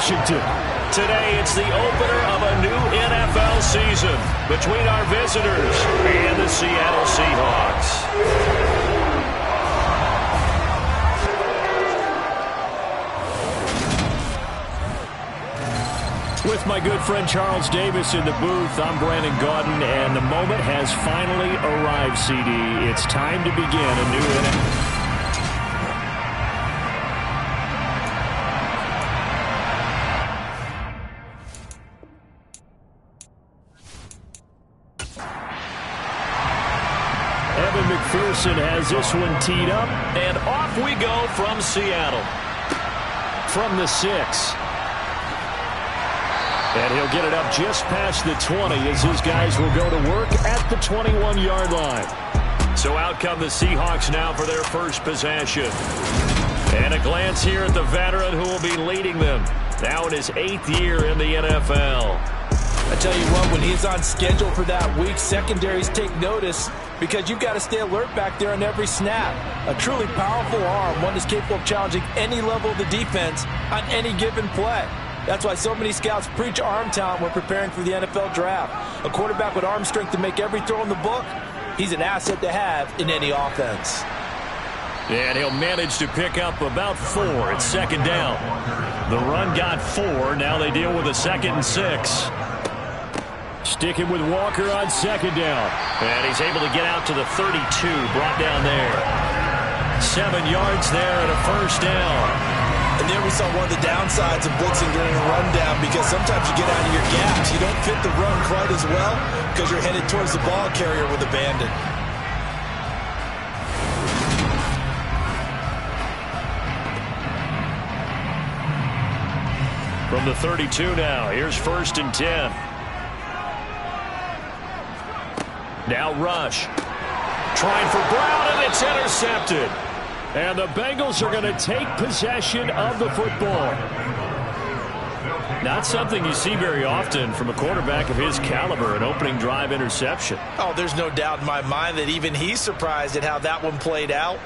Washington. Today, it's the opener of a new NFL season between our visitors and the Seattle Seahawks. With my good friend Charles Davis in the booth, I'm Brandon Gaudin, and the moment has finally arrived, CD. It's time to begin a new NFL. McPherson has this one teed up, and off we go from Seattle. From the 6. And he'll get it up just past the 20 as his guys will go to work at the 21-yard line. So out come the Seahawks now for their first possession. And a glance here at the veteran who will be leading them now in his 8th year in the NFL. I tell you what, when he's on schedule for that week, secondaries take notice because you've got to stay alert back there on every snap. A truly powerful arm, one that's capable of challenging any level of the defense on any given play. That's why so many scouts preach arm talent when preparing for the NFL draft. A quarterback with arm strength to make every throw in the book, he's an asset to have in any offense. And he'll manage to pick up about 4 at second down. The run got 4. Now they deal with a 2nd and 6. Sticking with Walker on second down. And he's able to get out to the 32, brought down there. 7 yards there and a first down. And there we saw one of the downsides of blitzing during a rundown, because sometimes you get out of your gaps. You don't fit the run quite as well because you're headed towards the ball carrier with abandon. From the 32 now, here's 1st and 10. Now rush. Trying for Brown, and it's intercepted. And the Bengals are going to take possession of the football. Not something you see very often from a quarterback of his caliber, an opening drive interception. Oh, there's no doubt in my mind that even he's surprised at how that one played out.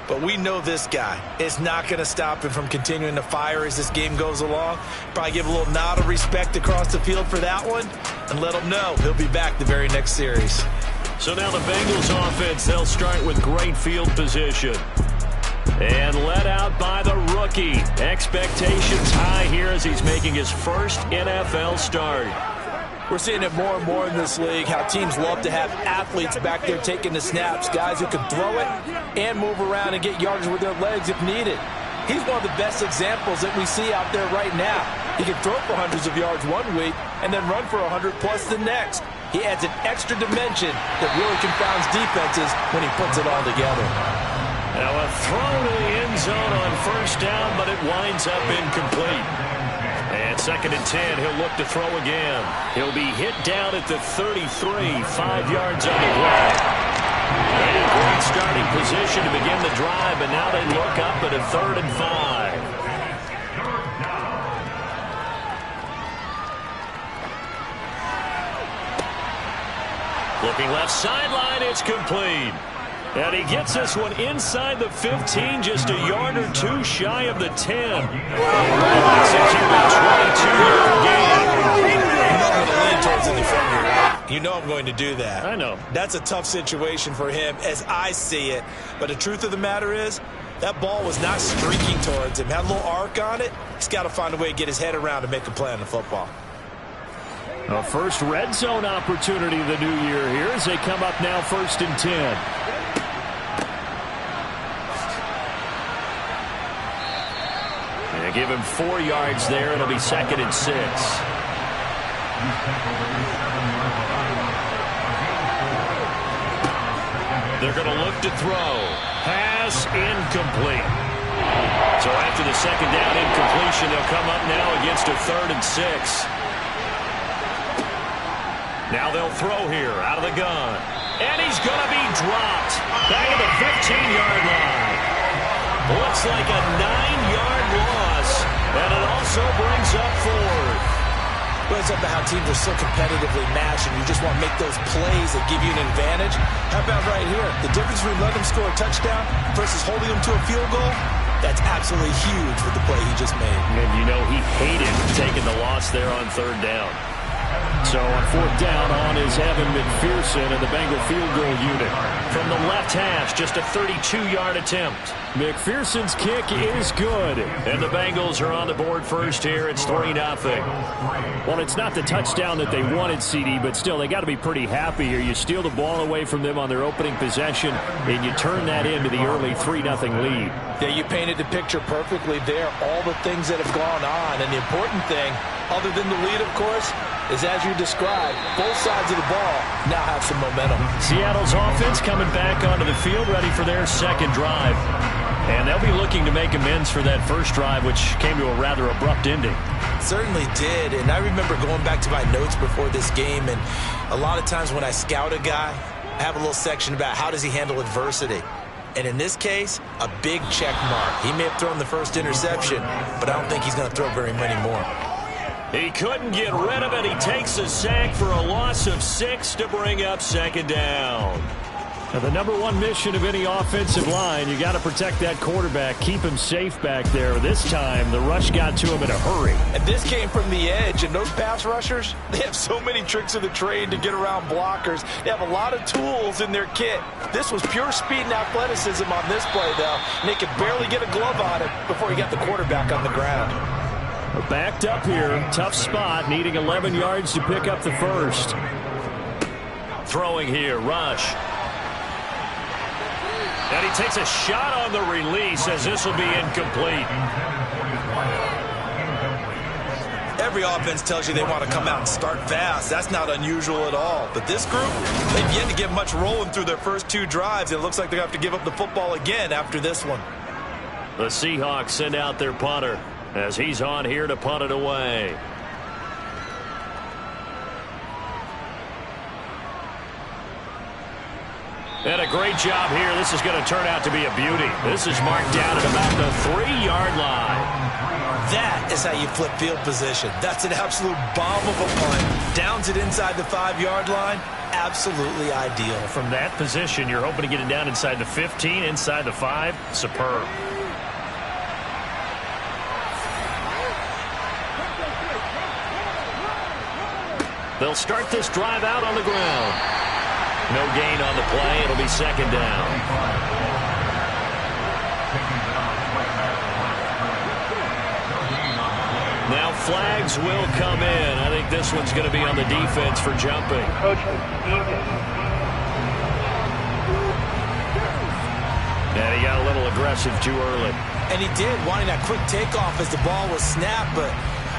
But we know this guy is not going to stop him from continuing to fire as this game goes along. Probably give a little nod of respect across the field for that one and let him know he'll be back the very next series. So now the Bengals offense, they'll start with great field position. And led out by the rookie. Expectations high here as he's making his first NFL start. We're seeing it more and more in this league, how teams love to have athletes back there taking the snaps, guys who can throw it and move around and get yardage with their legs if needed. He's one of the best examples that we see out there right now. He can throw for hundreds of yards one week and then run for 100+ the next. He adds an extra dimension that really confounds defenses when he puts it all together. Now a throw to the end zone on first down, but it winds up incomplete. And 2nd and 10, he'll look to throw again. He'll be hit down at the 33, 5 yards on the play. And great starting position to begin the drive, and now they look up at a 3rd and 5. Looking left sideline, it's complete. And he gets this one inside the 15, just a yard or 2 shy of the 10. Makes it to a 22-yard gain. You know I'm going to lean towards in the front here, right? You know I'm going to do that. I know. That's a tough situation for him as I see it. But the truth of the matter is, that ball was not streaking towards him. Had a little arc on it. He's got to find a way to get his head around and make a play on the football. A first red zone opportunity of the new year here as they come up now 1st and 10. Give him 4 yards there. It'll be 2nd and 6. They're going to look to throw. Pass incomplete. So after the 2nd down incompletion, they'll come up now against a 3rd and 6. Now they'll throw here out of the gun. And he's going to be dropped back at the 15-yard line. Looks like a 9-yard loss, and it also brings up 4th. Well, it's up to how teams are so competitively matched, and you just want to make those plays that give you an advantage. How about right here? The difference between letting them score a touchdown versus holding them to a field goal? That's absolutely huge with the play he just made. And you know he hated taking the loss there on third down. So on fourth down on is Evan McPherson and the Bengal field goal unit. From the left hash, just a 32-yard attempt. McPherson's kick is good. And the Bengals are on the board first here. It's 3-0. Well, it's not the touchdown that they wanted, CD, but still, they got to be pretty happy here. You steal the ball away from them on their opening possession, and you turn that into the early 3-0 lead. Yeah, you painted the picture perfectly there. All the things that have gone on. And the important thing, other than the lead, of course, is as you described, both sides of the ball now have some momentum. Seattle's offense coming back onto the field, ready for their second drive. And they'll be looking to make amends for that first drive, which came to a rather abrupt ending. Certainly did, and I remember going back to my notes before this game, and a lot of times when I scout a guy, I have a little section about how does he handle adversity. And in this case, a big check mark. He may have thrown the first interception, but I don't think he's going to throw very many more. He couldn't get rid of it. He takes a sack for a loss of 6 to bring up second down. Now, the number one mission of any offensive line, you got to protect that quarterback, keep him safe back there. This time, the rush got to him in a hurry. And this came from the edge, and those pass rushers, they have so many tricks of the trade to get around blockers. They have a lot of tools in their kit. This was pure speed and athleticism on this play, though, and they could barely get a glove on it before he got the quarterback on the ground. We're backed up here, tough spot, needing 11 yards to pick up the first. Throwing here, rush. And he takes a shot on the release as this will be incomplete. Every offense tells you they want to come out and start fast. That's not unusual at all. But this group, they've yet to get much rolling through their first 2 drives. It looks like they're going to have to give up the football again after this one. The Seahawks send out their punter as he's on here to punt it away. And a great job here. This is going to turn out to be a beauty. This is marked down at about the 3-yard line. That is how you flip field position. That's an absolute bomb of a punt. Downs it inside the 5-yard line. Absolutely ideal. From that position, you're hoping to get it down inside the 15, inside the 5. Superb. They'll start this drive out on the ground. No gain on the play. It'll be second down. Now flags will come in. I think this one's going to be on the defense for jumping. And he got a little aggressive too early. And he did, wanting that quick takeoff as the ball was snapped, but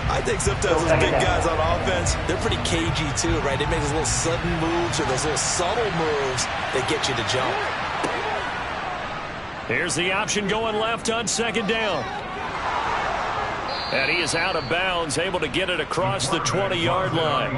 I think sometimes those big guys on offense, they're pretty cagey too, right? They make those little sudden moves or those little subtle moves that get you to jump. Here's the option going left on second down. And he is out of bounds, able to get it across the 20-yard line.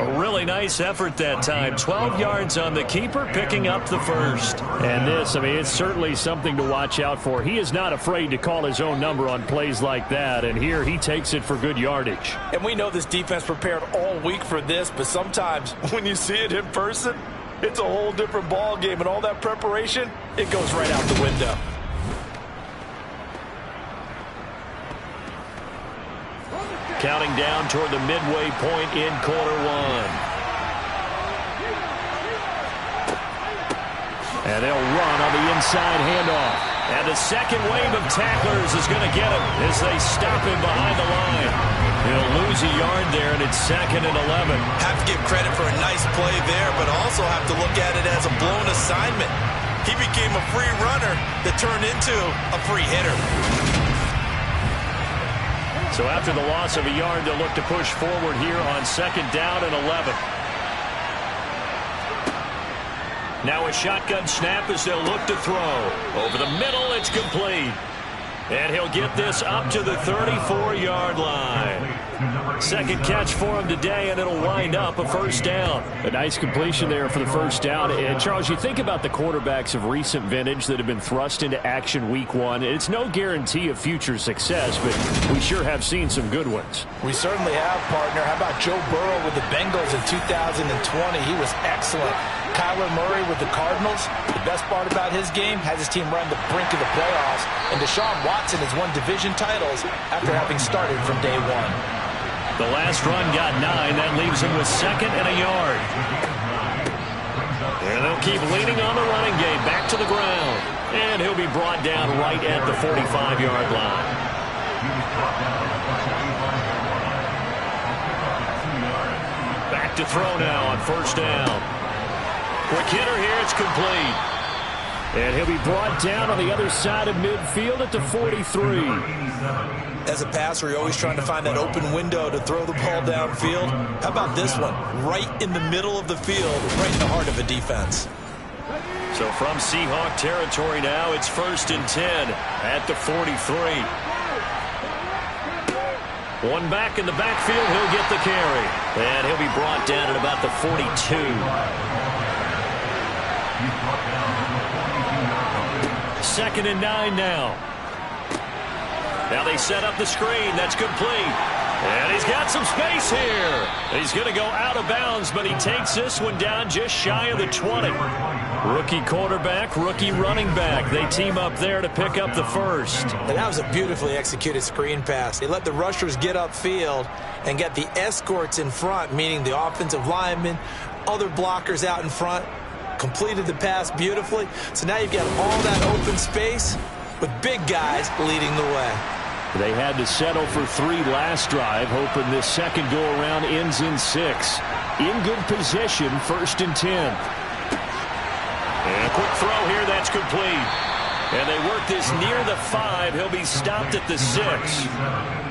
A really nice effort that time. 12 yards on the keeper, picking up the first. And this, I mean, it's certainly something to watch out for. He is not afraid to call his own number on plays like that, and here he takes it for good yardage. And we know this defense prepared all week for this, but sometimes when you see it in person, it's a whole different ball game, and all that preparation, it goes right out the window. Counting down toward the midway point in quarter one. And they'll run on the inside handoff. And the second wave of tacklers is going to get him as they stop him behind the line. He'll lose a yard there, and it's 2nd and 11. Have to give credit for a nice play there, but also have to look at it as a blown assignment. He became a free runner that turned into a free hitter. So after the loss of a yard, they'll look to push forward here on 2nd down and 11. Now a shotgun snap as they'll look to throw. Over the middle, it's complete. And he'll get this up to the 34-yard line. Second catch for him today, and it'll wind up a first down. A nice completion there for the first down. And Charles, you think about the quarterbacks of recent vintage that have been thrust into action week 1. It's no guarantee of future success, but we sure have seen some good ones. We certainly have, partner. How about Joe Burrow with the Bengals in 2020? He was excellent. Kyler Murray with the Cardinals, the best part about his game, has his team right on the brink of the playoffs, and Deshaun Watson has won division titles after having started from day one. The last run got 9. That leaves him with 2nd and a yard. And they'll keep leaning on the running game. Back to the ground. And he'll be brought down right at the 45-yard line. Back to throw now on 1st down. Quick hitter here. It's complete. And he'll be brought down on the other side of midfield at the 43. As a passer, you're always trying to find that open window to throw the ball downfield. How about this one? Right in the middle of the field, right in the heart of a defense. So from Seahawk territory now, it's 1st and 10 at the 43. One back in the backfield, he'll get the carry. And he'll be brought down at about the 42. 2nd and 9 now. Now they set up the screen. That's complete. And he's got some space here. He's going to go out of bounds, but he takes this one down just shy of the 20. Rookie quarterback, rookie running back. They team up there to pick up the first. And that was a beautifully executed screen pass. They let the rushers get upfield and get the escorts in front, meaning the offensive linemen, other blockers out in front, completed the pass beautifully. So now you've got all that open space with big guys leading the way. They had to settle for 3 last drive, hoping this second go-around ends in 6. In good position, 1st and 10. And a quick throw here, that's complete. And they work this near the 5. He'll be stopped at the 6.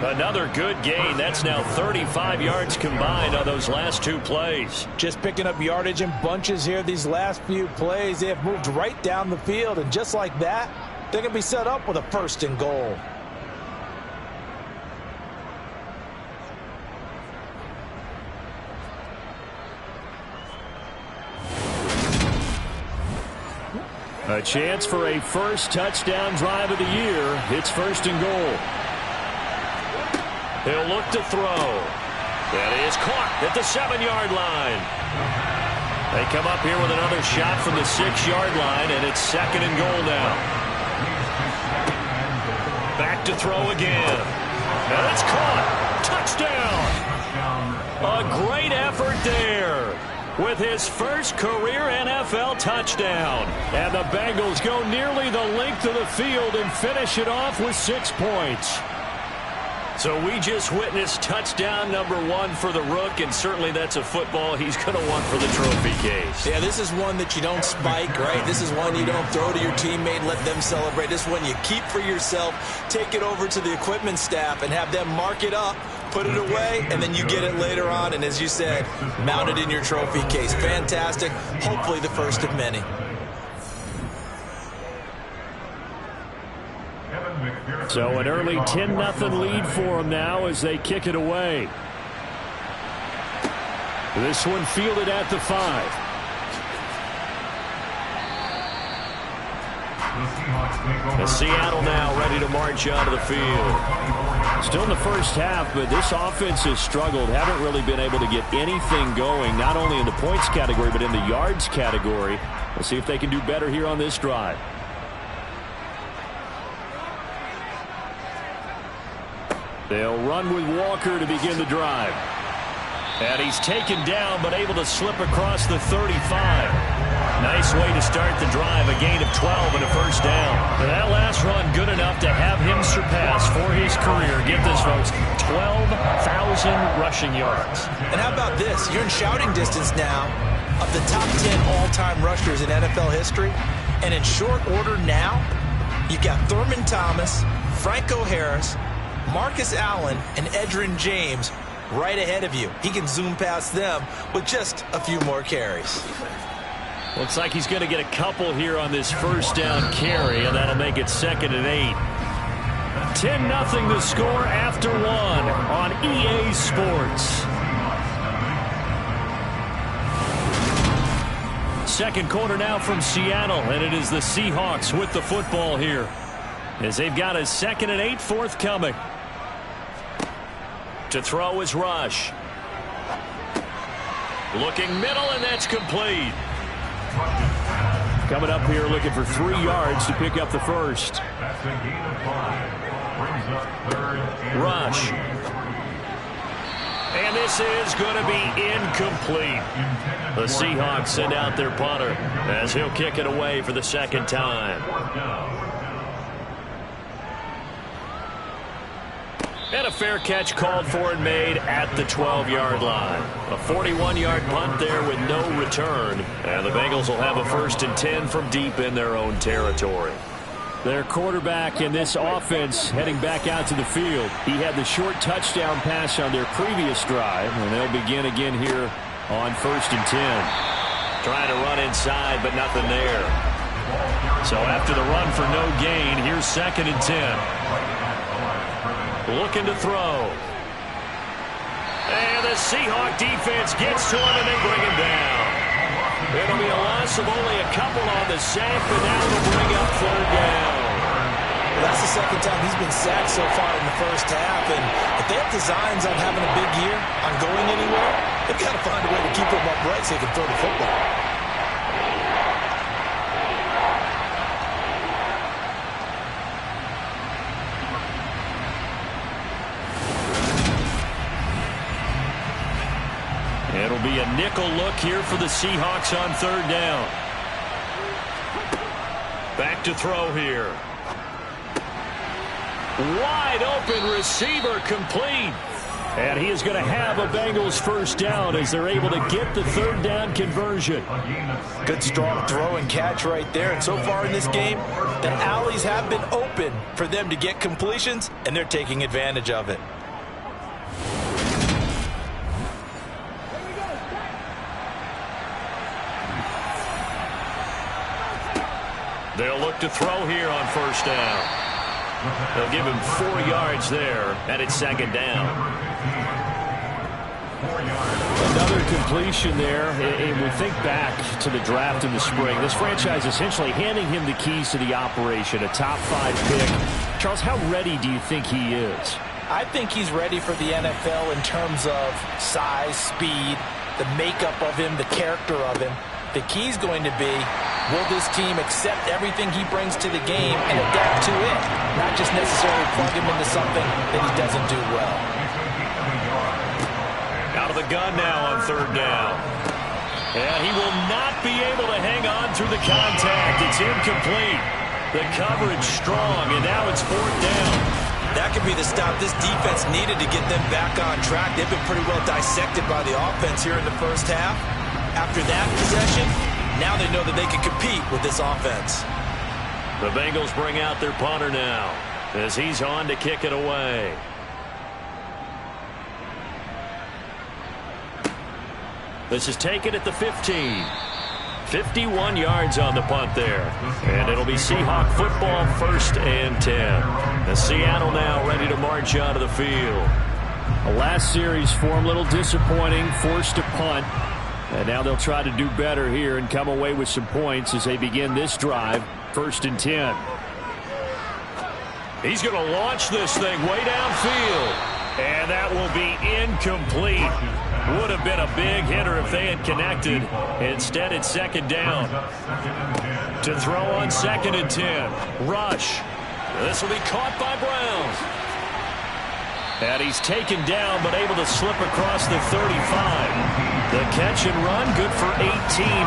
Another good gain. That's now 35 yards combined on those last 2 plays. Just picking up yardage in bunches here these last few plays. They have moved right down the field, and just like that, they're going to be set up with a 1st and goal. A chance for a first touchdown drive of the year. It's 1st and goal. He'll look to throw. That is caught at the 7-yard line. They come up here with another shot from the 6-yard line, and it's 2nd and goal now. Back to throw again. And it's caught. Touchdown. A great effort there with his first career NFL touchdown. And the Bengals go nearly the length of the field and finish it off with 6 points. So we just witnessed touchdown number 1 for the Rook, and certainly that's a football he's going to want for the trophy case. Yeah, this is one that you don't spike, right? This is one you don't throw to your teammate and let them celebrate. This one you keep for yourself, take it over to the equipment staff and have them mark it up, put it away, and then you get it later on, and as you said, mount it in your trophy case. Fantastic. Hopefully the first of many. So an early 10-0 lead for them now as they kick it away. This one fielded at the 5. And Seattle now ready to march out of the field. Still in the first half, but this offense has struggled. Haven't really been able to get anything going, not only in the points category, but in the yards category. We'll see if they can do better here on this drive. They'll run with Walker to begin the drive. And he's taken down, but able to slip across the 35. Nice way to start the drive, a gain of 12 and a first down. And that last run good enough to have him surpass for his career. Get this, folks, 12,000 rushing yards. And how about this? You're in shouting distance now of the top 10 all-time rushers in NFL history. And in short order now, you've got Thurman Thomas, Franco Harris, Marcus Allen, and Edgerrin James right ahead of you. He can zoom past them with just a few more carries. Looks like he's going to get a couple here on this first down carry, and that'll make it 2nd and 8. 10-0 the score after 1 on EA Sports. Second quarter now from Seattle, and it is the Seahawks with the football here as they've got a 2nd and 8 forthcoming. To throw is Rush. Looking middle, and that's complete. Coming up here looking for 3 yards to pick up the first. Rush. And this is going to be incomplete. The Seahawks send out their punter as he'll kick it away for the second time. And a fair catch called for and made at the 12-yard line. A 41-yard punt there with no return. And the Bengals will have a 1st and 10 from deep in their own territory. Their quarterback in this offense heading back out to the field. He had the short touchdown pass on their previous drive, and they'll begin again here on 1st and 10. Trying to run inside, but nothing there. So after the run for no gain, here's 2nd and 10. Looking to throw. And the Seahawk defense gets to him, and they bring him down. It'll be a loss of only a couple on the sack, but now they'll bring up 3rd down. Well, that's the second time he's been sacked so far in the first half, and if they have designs on having a big year, on going anywhere, they've got to find a way to keep him upright so he can throw the football. It'll be a nickel look here for the Seahawks on 3rd down. Back to throw here. Wide open receiver complete. And he is going to have a Bengals 1st down as they're able to get the 3rd down conversion. Good strong throw and catch right there. And so far in this game, the alleys have been open for them to get completions, and they're taking advantage of it. They'll look to throw here on 1st down. They'll give him 4 yards there, and it's 2nd down. Another completion there. And we think back to the draft in the spring. This franchise essentially handing him the keys to the operation, a top 5 pick. Charles, how ready do you think he is? I think he's ready for the NFL in terms of size, speed, the makeup of him, the character of him. The key's going to be, will this team accept everything he brings to the game and adapt to it, not just necessarily plug him into something that he doesn't do well. Out of the gun now on 3rd down. And he will not be able to hang on through the contact. It's incomplete. The coverage strong, and now it's 4th down. That could be the stop this defense needed to get them back on track. They've been pretty well dissected by the offense here in the first half. After that possession, now they know that they can compete with this offense. The Bengals bring out their punter now as he's on to kick it away. This is taken at the 15. 51 yards on the punt there. And it'll be Seahawk football 1st and 10. And Seattle now ready to march out of the field. The last series for him, a little disappointing, forced to punt. And now they'll try to do better here and come away with some points as they begin this drive, 1st and 10. He's going to launch this thing way downfield. And that will be incomplete. Would have been a big hitter if they had connected. Instead, it's 2nd down. To throw on 2nd and 10. Rush. This will be caught by Brown. And he's taken down, but able to slip across the 35. The catch and run, good for 18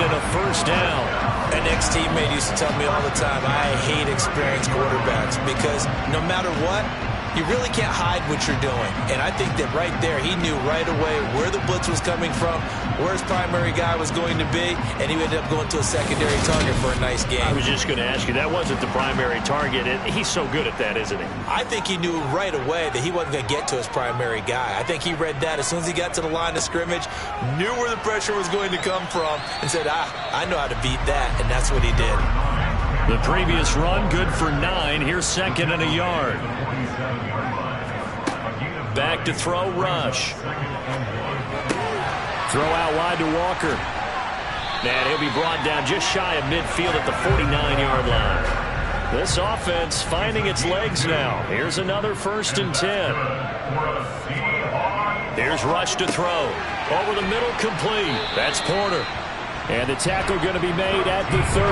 and a 1st down. An ex-teammate used to tell me all the time, I hate experienced quarterbacks because no matter what, you really can't hide what you're doing. And I think that right there, he knew right away where the blitz was coming from, where his primary guy was going to be, and he ended up going to a secondary target for a nice game. I was just going to ask you, that wasn't the primary target, and he's so good at that, isn't he? I think he knew right away that he wasn't going to get to his primary guy. I think he read that as soon as he got to the line of scrimmage, knew where the pressure was going to come from, and said, I know how to beat that, and that's what he did. The previous run, good for 9. Here's 2nd and a yard. Back to throw, Rush. Throw out wide to Walker. And he'll be brought down just shy of midfield at the 49-yard line. This offense finding its legs now. Here's another 1st and 10. Here's Rush to throw. Over the middle, complete. That's Porter. And the tackle going to be made at the 38.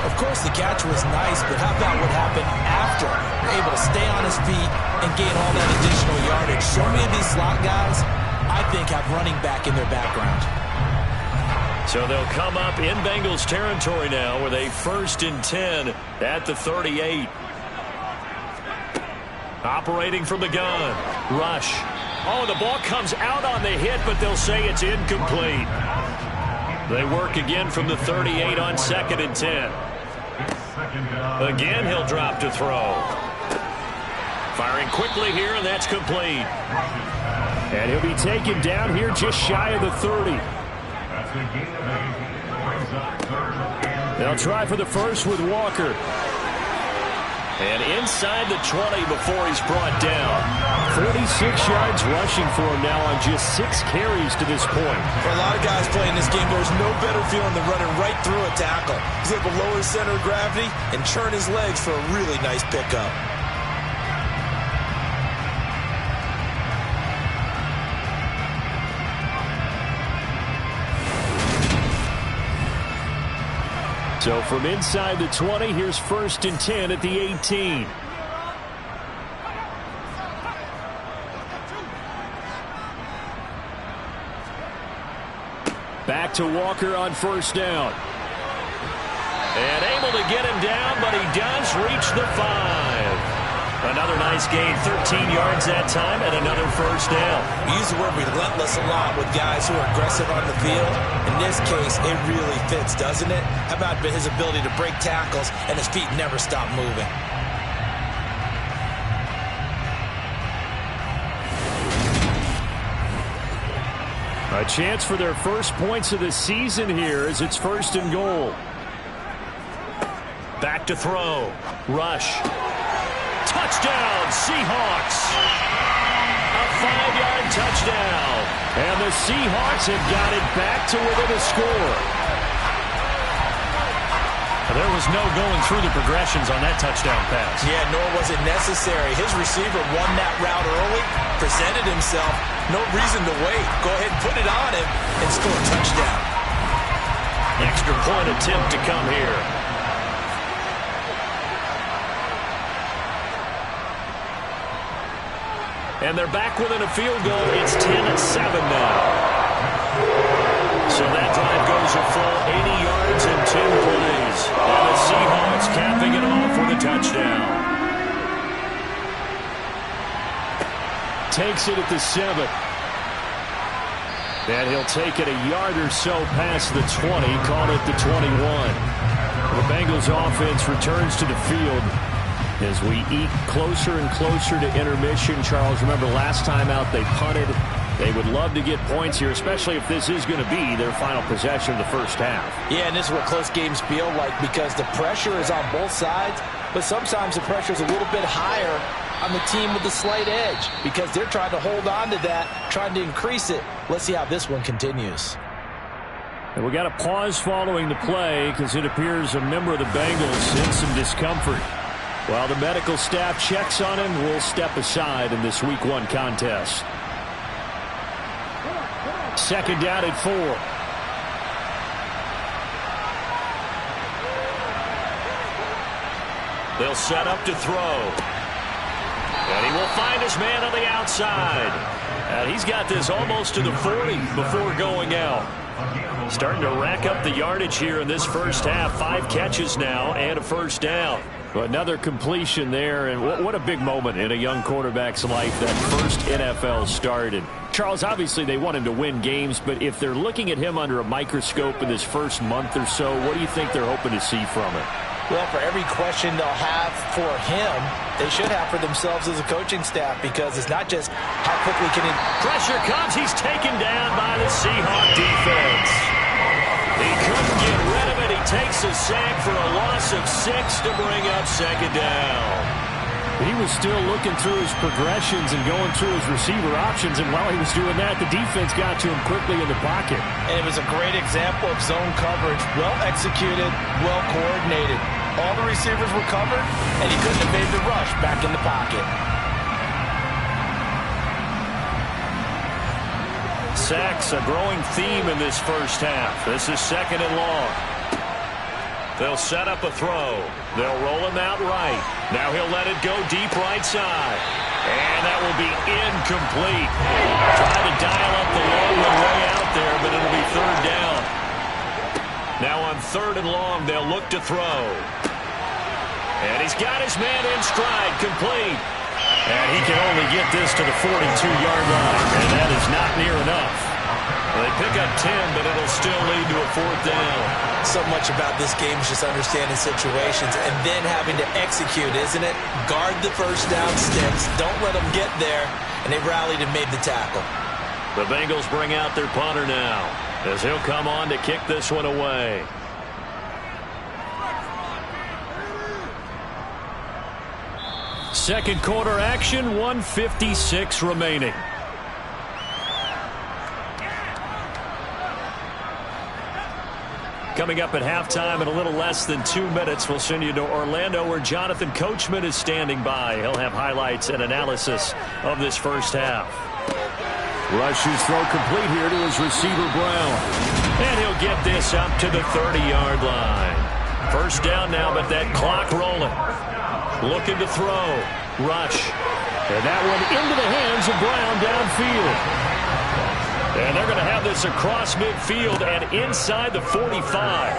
Of course, the catch was nice, but how about what happened after? You're able to stay on his feet and gain all that additional yardage. So many of these slot guys, I think, have running back in their background. So they'll come up in Bengals territory now with a 1st and 10 at the 38. Operating from the gun. Rush. Oh, the ball comes out on the hit, but they'll say it's incomplete. They work again from the 38 on 2nd and 10. Again, he'll drop to throw. Firing quickly here, and that's complete. And he'll be taken down here just shy of the 30. They'll try for the first with Walker. And inside the 20 before he's brought down. 46 yards rushing for him now on just 6 carries to this point. For a lot of guys playing this game, there's no better feeling than running right through a tackle. He's able to lower his center of gravity and churn his legs for a really nice pickup. So from inside the 20, here's 1st and 10 at the 18. Back to Walker on 1st down. And able to get him down, but he does reach the 5. Another nice gain, 13 yards that time, and another 1st down. We use the word relentless a lot with guys who are aggressive on the field. In this case, it really fits, doesn't it? How about his ability to break tackles and his feet never stop moving? A chance for their first points of the season here as it's 1st and goal. Back to throw. Rush. Touchdown, Seahawks. A 5-yard touchdown. And the Seahawks have got it back to within a score. There was no going through the progressions on that touchdown pass. Yeah, nor was it necessary. His receiver won that route early, presented himself. No reason to wait. Go ahead and put it on him and score a touchdown. Extra point attempt to come here. And they're back within a field goal. It's 10-7 now. So that drive goes a full 80 yards in 10 plays. And the Seahawks capping it off with a touchdown. Takes it at the 7. And he'll take it a yard or so past the 20, call it the 21. The Bengals offense returns to the field as we eat closer and closer to intermission. Charles, remember last time out they punted. They would love to get points here, especially if this is going to be their final possession of the first half. Yeah, and this is what close games feel like because the pressure is on both sides, but sometimes the pressure is a little bit higher on the team with the slight edge because they're trying to hold on to that, trying to increase it. Let's see how this one continues. And we got a pause following the play because it appears a member of the Bengals in some discomfort. While the medical staff checks on him, we'll step aside in this Week 1 contest. 2nd down at 4. They'll set up to throw. And he will find his man on the outside. And he's got this almost to the 40 before going out. Starting to rack up the yardage here in this first half. 5 catches now and a 1st down. Well, another completion there, and what a big moment in a young quarterback's life, that first NFL start. And Charles, obviously they want him to win games, but if they're looking at him under a microscope in this first month or so, what do you think they're hoping to see from him? Well, for every question they'll have for him, they should have for themselves as a coaching staff because it's not just how quickly can he... Pressure comes. He's taken down by the Seahawk defense. He couldn't get rid of it. He takes a sack for a loss of 6 to bring up 2nd down. He was still looking through his progressions and going through his receiver options, and while he was doing that, the defense got to him quickly in the pocket. And it was a great example of zone coverage. Well executed, well coordinated. All the receivers were covered, and he couldn't evade the rush back in the pocket. Sacks a growing theme in this first half. This is 2nd and long. They'll set up a throw. They'll roll him out right. Now he'll let it go deep right side. And that will be incomplete. Try to dial up the long one way out there, but it'll be 3rd down. Now on 3rd and long, they'll look to throw. And he's got his man in stride, complete. And he can only get this to the 42-yard line, and that is not near enough. They pick up 10, but it'll still lead to a 4th down. So much about this game is just understanding situations and then having to execute, isn't it? Guard the first down sticks. Don't let them get there. And they rallied and made the tackle. The Bengals bring out their punter now as he'll come on to kick this one away. Second quarter action, 1:56 remaining. Coming up at halftime in a little less than 2 minutes, we'll send you to Orlando where Jonathan Coachman is standing by. He'll have highlights and analysis of this first half. Rush's throw complete here to his receiver, Brown. And he'll get this up to the 30-yard line. First down now, but that clock rolling. Looking to throw. Rush. And that one into the hands of Brown downfield. And they're going to have this across midfield and inside the 45.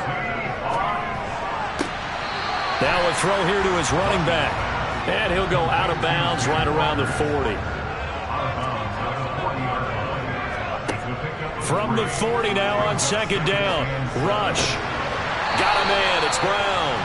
Now a throw here to his running back. And he'll go out of bounds right around the 40. From the 40 now on 2nd down. Rush. Got a man. It's Brown.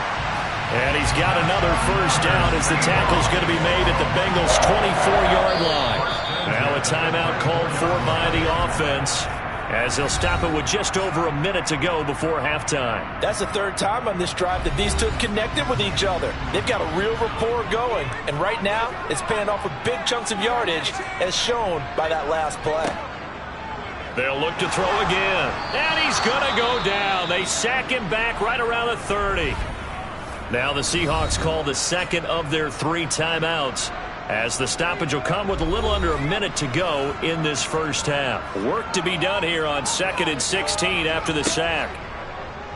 And he's got another first down as the tackle's going to be made at the Bengals' 24-yard line. Now a timeout called for by the offense as they'll stop it with just over a minute to go before halftime. That's the 3rd time on this drive that these two have connected with each other. They've got a real rapport going. And right now, it's paying off with big chunks of yardage as shown by that last play. They'll look to throw again. And he's going to go down. They sack him back right around the 30. Now the Seahawks call the 2nd of their 3 timeouts as the stoppage will come with a little under a minute to go in this first half. Work to be done here on 2nd and 16 after the sack.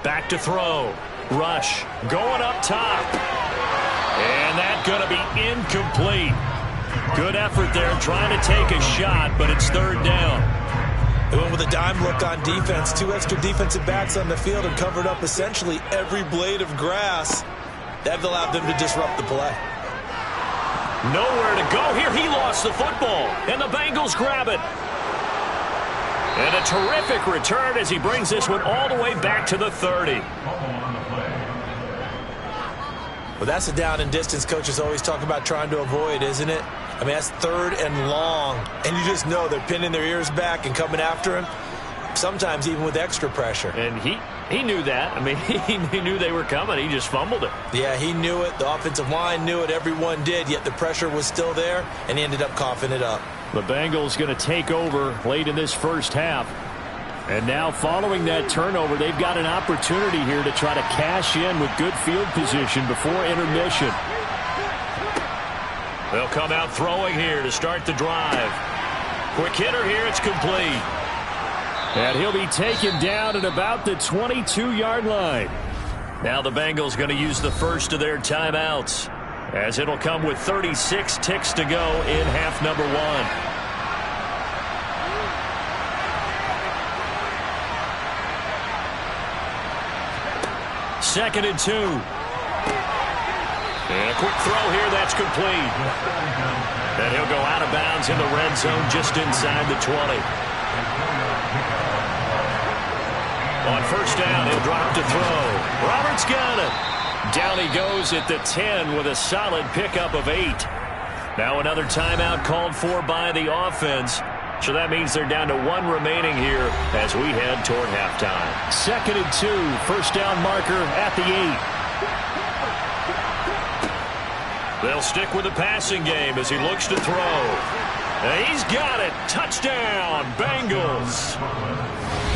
Back to throw. Rush going up top. And that's going to be incomplete. Good effort there trying to take a shot, but it's 3rd down. They went with a dime look on defense. 2 extra defensive backs on the field and covered up essentially every blade of grass. That allowed them to disrupt the play. Nowhere to go here. He lost the football, and the Bengals grab it. And a terrific return as he brings this one all the way back to the 30. Well, that's a down and distance coaches always talk about trying to avoid, isn't it? I mean, that's 3rd and long, and you just know they're pinning their ears back and coming after him, sometimes even with extra pressure. And he knew that. I mean, he knew they were coming. He just fumbled it. Yeah, he knew it. The offensive line knew it. Everyone did, yet the pressure was still there, and he ended up coughing it up. The Bengals going to take over late in this first half. And now following that turnover, they've got an opportunity here to try to cash in with good field position before intermission. They'll come out throwing here to start the drive. Quick hitter here. It's complete. And he'll be taken down at about the 22-yard line. Now the Bengals going to use the first of their timeouts as it'll come with 36 ticks to go in half number 1. 2nd and 2. And a quick throw here. That's complete. And he'll go out of bounds in the red zone just inside the 20. On first down, he'll drop to throw. Roberts got it. Down he goes at the 10 with a solid pickup of 8. Now another timeout called for by the offense. So that means they're down to 1 remaining here as we head toward halftime. 2nd and 2. First down marker at the 8. They'll stick with the passing game as he looks to throw. And he's got it. Touchdown, Bengals.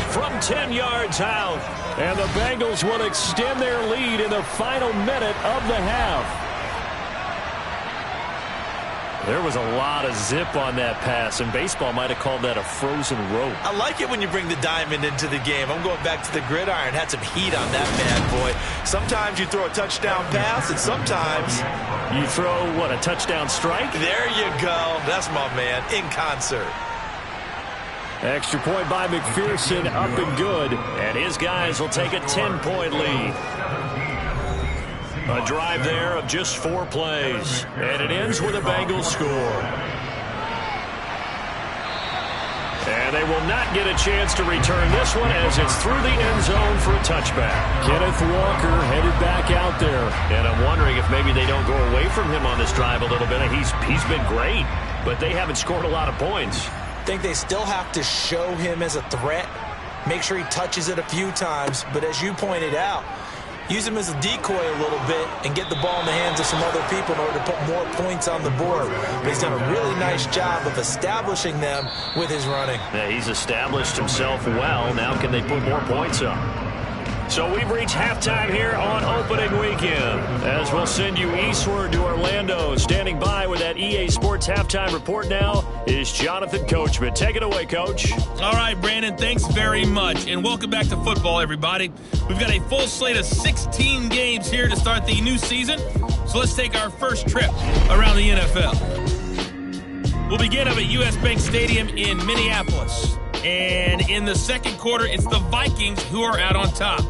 From 10 yards out. And the Bengals will extend their lead in the final minute of the half. There was a lot of zip on that pass, and baseball might have called that a frozen rope. I like it when you bring the diamond into the game. I'm going back to the gridiron. Had some heat on that bad boy. Sometimes you throw a touchdown pass, and sometimes you throw, what, a touchdown strike? There you go. That's my man, in concert. Extra point by McPherson, up and good. And his guys will take a 10-point lead. A drive there of just 4 plays. And it ends with a Bengals score. And they will not get a chance to return this one as it's through the end zone for a touchback. Kenneth Walker headed back out there. And I'm wondering if maybe they don't go away from him on this drive a little bit. He's been great, but they haven't scored a lot of points. I think they still have to show him as a threat. Make sure he touches it a few times. But as you pointed out, use him as a decoy a little bit and get the ball in the hands of some other people in order to put more points on the board. But he's done a really nice job of establishing them with his running. Yeah, he's established himself well. Now can they put more points up? So we've reached halftime here on opening weekend, as we'll send you eastward to Orlando. Standing by with that EA Sports halftime report now is Jonathan Coachman. Take it away, Coach. All right, Brandon, thanks very much. And welcome back to football, everybody. We've got a full slate of 16 games here to start the new season. So let's take our first trip around the NFL. We'll begin up at US Bank Stadium in Minneapolis. And in the second quarter, it's the Vikings who are out on top.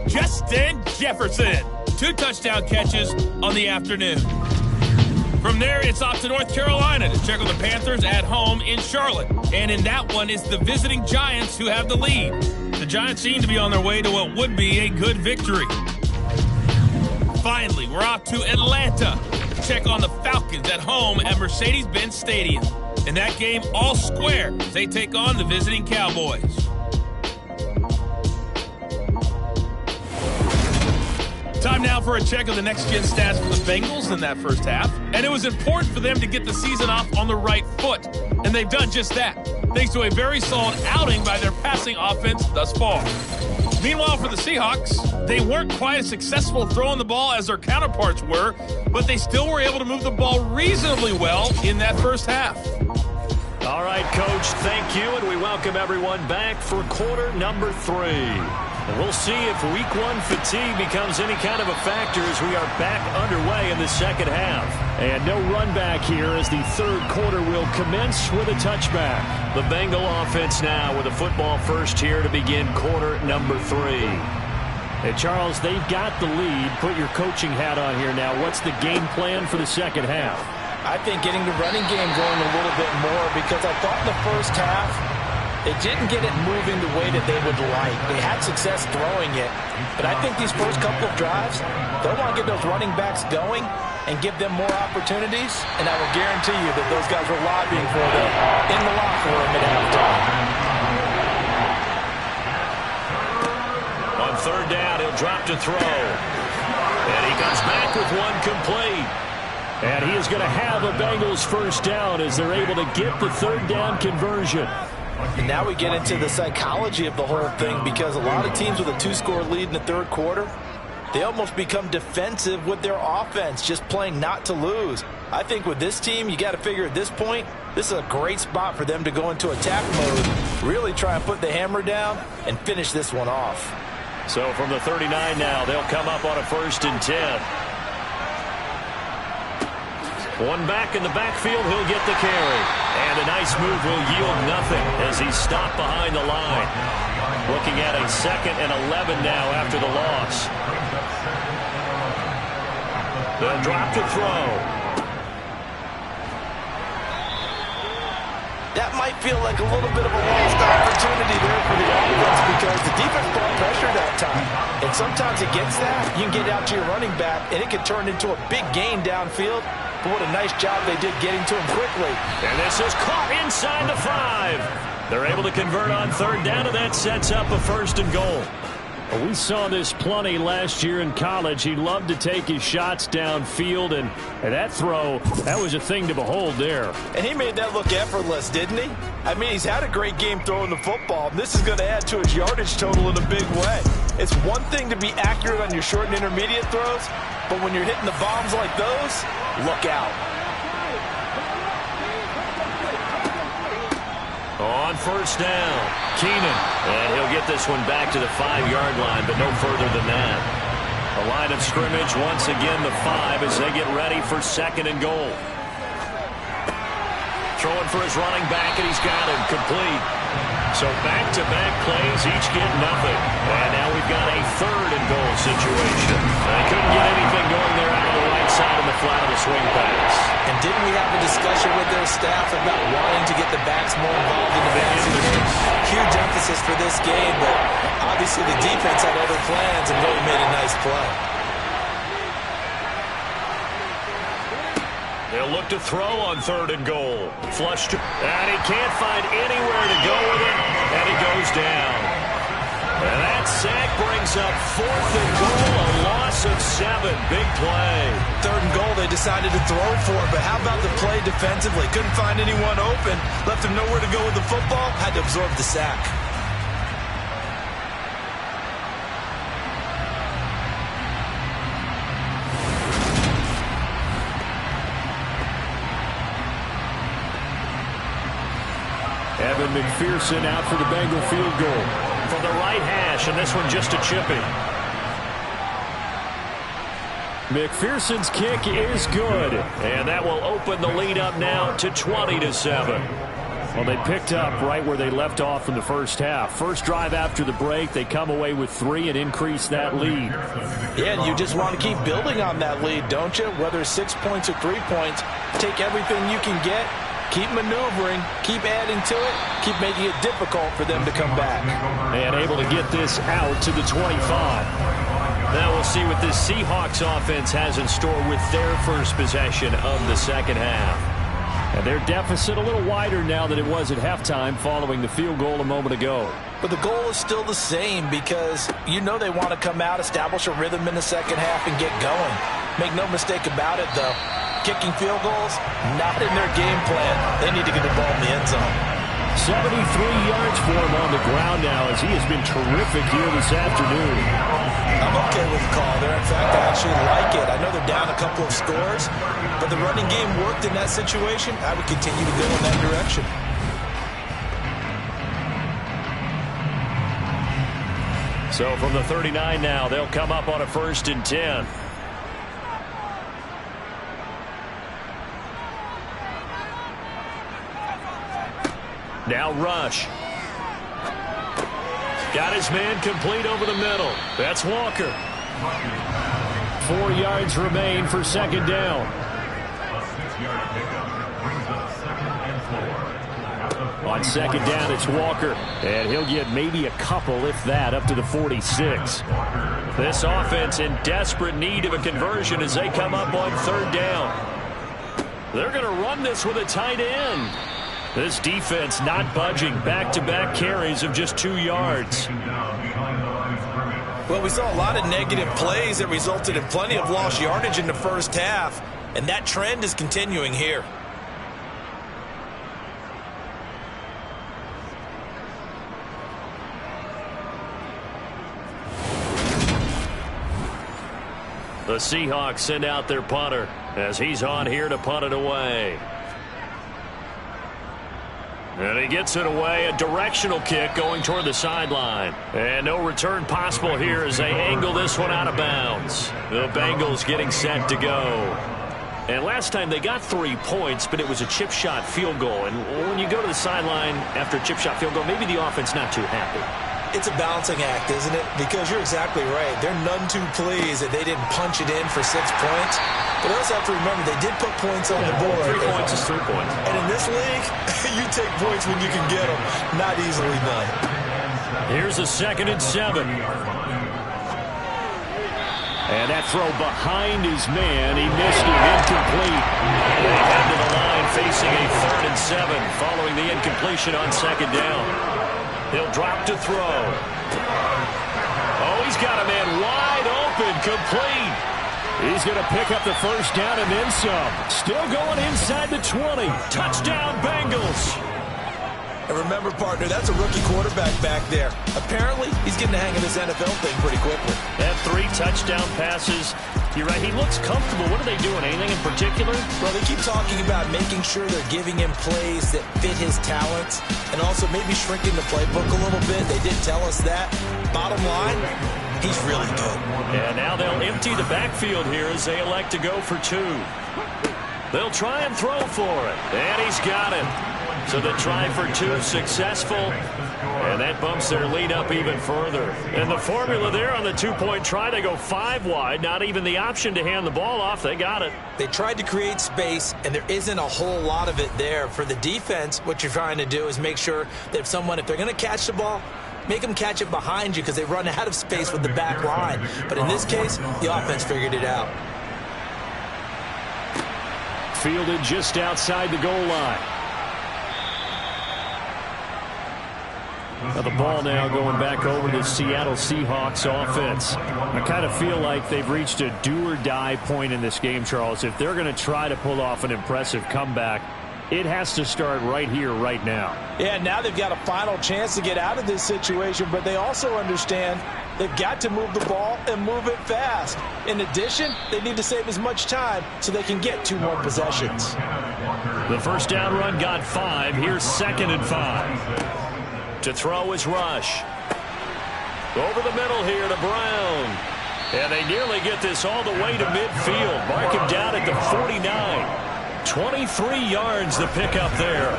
Justin Jefferson, 2 touchdown catches on the afternoon. From there, it's off to North Carolina to check on the Panthers at home in Charlotte. And in that one, it's the visiting Giants who have the lead. The Giants seem to be on their way to what would be a good victory. Finally, we're off to Atlanta to check on the Falcons at home at Mercedes-Benz Stadium. In that game, all square as they take on the visiting Cowboys. Time now for a check of the next-gen stats for the Bengals in that first half. And it was important for them to get the season off on the right foot. And they've done just that, thanks to a very solid outing by their passing offense thus far. Meanwhile, for the Seahawks, they weren't quite as successful throwing the ball as their counterparts were, but they still were able to move the ball reasonably well in that first half. All right, Coach, thank you, and we welcome everyone back for quarter number 3. And we'll see if week 1 fatigue becomes any kind of a factor as we are back underway in the second half. And no run back here as the third quarter will commence with a touchback. The Bengal offense now with a football first here to begin quarter number 3. Hey, Charles, they've got the lead. Put your coaching hat on here now. What's the game plan for the second half? I think getting the running game going a little bit more, because I thought in the first half they didn't get it moving the way that they would like. They had success throwing it, but I think these first couple of drives, they'll want to get those running backs going and give them more opportunities, and I will guarantee you that those guys were lobbying for them in the locker room at halftime. On third down, he'll drop to throw. And he comes back with one complete. And he is going to have a Bengals first down as they're able to get the third down conversion. And now we get into the psychology of the whole thing, because a lot of teams with a 2-score lead in the third quarter, they almost become defensive with their offense, just playing not to lose. I think with this team, you got to figure at this point, this is a great spot for them to go into attack mode, really try and put the hammer down and finish this one off. So from the 39 now, they'll come up on a 1st and 10. One back in the backfield, he'll get the carry. And a nice move will yield nothing as he's stopped behind the line. Looking at a 2nd and 11 now after the loss. They'll drop to throw. That might feel like a little bit of a lost opportunity there for the offense, because the defense brought pressure that time. And sometimes against that, you can get out to your running back, and it can turn into a big gain downfield. But what a nice job they did getting to him quickly. And this is caught inside the 5. They're able to convert on third down, and that sets up a 1st and goal. Well, we saw this plenty last year in college. He loved to take his shots downfield, and that throw, that was a thing to behold there. And he made that look effortless, didn't he? I mean, he's had a great game throwing the football. This is going to add to his yardage total in a big way. It's one thing to be accurate on your short and intermediate throws, but when you're hitting the bombs like those, look out. On first down, Keenan. And he'll get this one back to the 5-yard line, but no further than that. A line of scrimmage, once again the 5 as they get ready for 2nd and goal. Throwing for his running back, and he's got him complete. So back-to-back plays, each get nothing. And now we've got a 3rd and goal situation. They couldn't get anything going there out of the right side in the flat of the swing pass. And didn't we have a discussion with their staff about wanting to get the backs more involved in the passing game? Huge emphasis for this game, but obviously the defense had other plans and really made a nice play. They'll look to throw on 3rd and goal. Flushed, and he can't find anywhere to go with it, and he goes down. And that sack brings up 4th and goal, a loss of 7. Big play. 3rd and goal, they decided to throw for it, but how about the play defensively? Couldn't find anyone open, left him nowhere to go with the football, had to absorb the sack. Evan McPherson out for the Bengal field goal. From the right hash, and this one just a chipping. McPherson's kick is good. And that will open the lead up now to 20-7. Well, they picked up right where they left off in the first half. First drive after the break, they come away with 3 and increase that lead. Yeah, and you just want to keep building on that lead, don't you? Whether it's 6 points or 3 points, take everything you can get. Keep maneuvering, keep adding to it, keep making it difficult for them to come back. And able to get this out to the 25. Now we'll see what this Seahawks offense has in store with their first possession of the second half. And their deficit a little wider now than it was at halftime following the field goal a moment ago. But the goal is still the same because you know they want to come out, establish a rhythm in the second half, and get going. Make no mistake about it, though. Kicking field goals, not in their game plan. They need to get the ball in the end zone. 73 yards for him on the ground now as he has been terrific here this afternoon. I'm okay with the call there. In fact, I actually like it. I know they're down a couple of scores, but the running game worked in that situation. I would continue to go in that direction. So from the 39 now, they'll come up on a 1st and 10. Now Rush. Got his man complete over the middle. That's Walker. 4 yards remain for 2nd down. On 2nd down, it's Walker. And he'll get maybe a couple, if that, up to the 46. This offense in desperate need of a conversion as they come up on 3rd down. They're going to run this with a tight end. This defense not budging. Back-to-back carries of just 2 yards. Well, we saw a lot of negative plays that resulted in plenty of lost yardage in the first half, and that trend is continuing here. The Seahawks send out their punter as he's on here to punt it away. And he gets it away, a directional kick going toward the sideline. And no return possible here as they angle this one out of bounds. The Bengals getting set to go. And last time they got 3 points, but it was a chip shot field goal. And when you go to the sideline after a chip shot field goal, maybe the offense not too happy. It's a balancing act, isn't it? Because you're exactly right. They're none too pleased that they didn't punch it in for 6 points. But they also have to remember they did put points on the board. 3 points is 3 points. And in this league, you take points when you can get them. Not easily done. Here's a 2nd and 7. And that throw behind his man. He missed it, incomplete. They head to the line facing a 3rd and 7 following the incompletion on 2nd down. He'll drop to throw. Oh, he's got a man wide open, complete. He's going to pick up the first down and then some. Still going inside the 20. Touchdown, Bengals. And remember, partner, that's a rookie quarterback back there. Apparently, he's getting the hang of this NFL thing pretty quickly. Had 3 touchdown passes You're right. He looks comfortable. What are they doing? Anything in particular? Well, they keep talking about making sure they're giving him plays that fit his talents and also maybe shrinking the playbook a little bit. They did tell us that. Bottom line, he's really good. And now they'll empty the backfield here as they elect to go for 2. They'll try and throw for it. And he's got it. So the try for 2 successful. And that bumps their lead up even further. And the formula there on the 2-point try, they go 5 wide. Not even the option to hand the ball off. They got it. They tried to create space, and there isn't a whole lot of it there. For the defense, what you're trying to do is make sure that if they're going to catch the ball, make them catch it behind you because they run out of space with the back line. But in this case, the offense figured it out. Fielded just outside the goal line. Now the ball now going back over to the Seattle Seahawks offense. I kind of feel like they've reached a do-or-die point in this game, Charles. If they're going to try to pull off an impressive comeback, it has to start right here, right now. Yeah, now they've got a final chance to get out of this situation, but they also understand they've got to move the ball and move it fast. In addition, they need to save as much time so they can get 2 more possessions. The first down run got 5. Here's 2nd and 5. To throw is Rush. Over the middle here to Brown. And they nearly get this all the way to midfield. Mark him down at the 49. 23 yards the pickup there.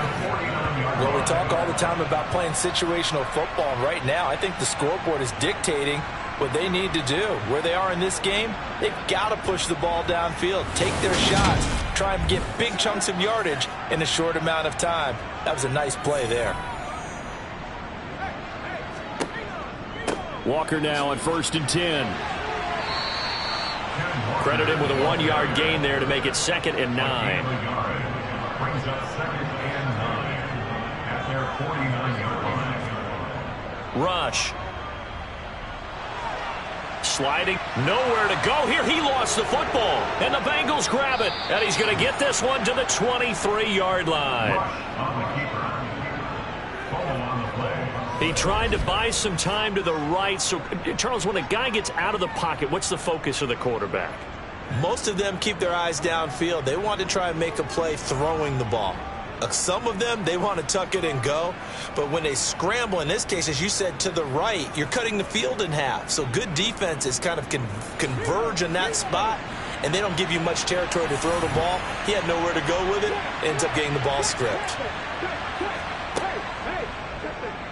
Well, we talk all the time about playing situational football. And right now, I think the scoreboard is dictating what they need to do. Where they are in this game, they've got to push the ball downfield, take their shots, try and get big chunks of yardage in a short amount of time. That was a nice play there. Walker now on 1st and 10. Credit him with a 1-yard gain there to make it 2nd and 9. Brings up 2nd and 9 at their 49-yard line. Rush. Sliding. Nowhere to go here. He lost the football. And the Bengals grab it. And he's going to get this one to the 23-yard line. On the keeper. Fall on the play. He tried to buy some time to the right. So, Charles, when a guy gets out of the pocket, what's the focus of the quarterback? Most of them keep their eyes downfield. They want to try and make a play throwing the ball. Some of them, they want to tuck it and go. But when they scramble, in this case, as you said, to the right, you're cutting the field in half. So good defenses kind of converge in that spot, and they don't give you much territory to throw the ball. He had nowhere to go with it. Ends up getting the ball stripped.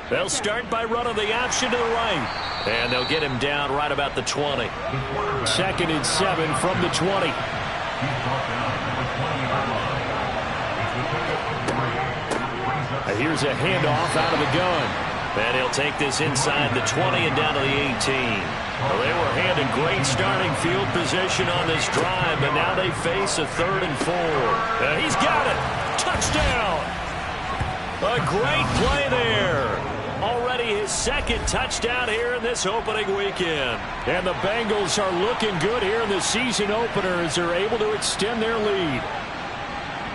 They'll start by running the option to the right. And they'll get him down right about the 20. 2nd and 7 from the 20. Here's a handoff out of the gun. And he'll take this inside the 20 and down to the 18. Well, they were handed great starting field position on this drive, but now they face a 3rd and 4. He's got it. Touchdown. A great play there. Already his 2nd touchdown here in this opening weekend. And the Bengals are looking good here in the season opener as they're able to extend their lead.